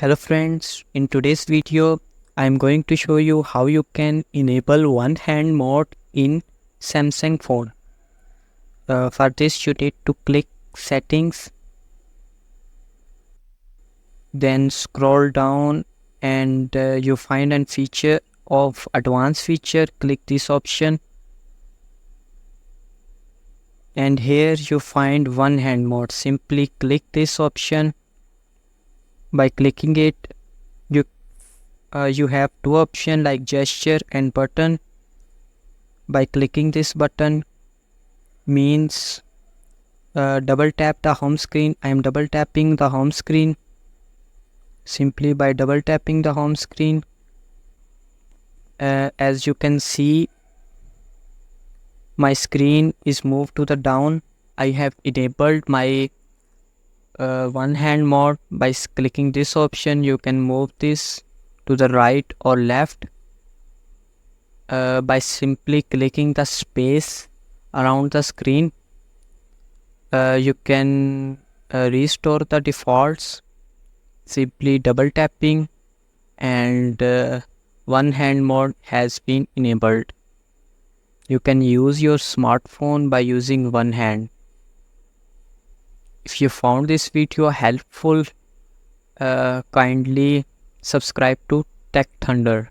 Hello friends, in today's video I am going to show you how you can enable one hand mode in Samsung phone. For this you need to click settings, then scroll down and you find a feature of advanced feature. Click this option and here you find one hand mode. Simply click this option. By clicking it you have two options like gesture and button. By clicking this button means double tap the home screen. I am double tapping the home screen. Simply by double tapping the home screen, as you can see, my screen is moved to the down. I have enabled my one hand mode. By clicking this option you can move this to the right or left. By simply clicking the space around the screen, you can restore the defaults. Simply double tapping and one hand mode has been enabled. You can use your smartphone by using one hand. If you found this video helpful, kindly subscribe to Tech Thunder.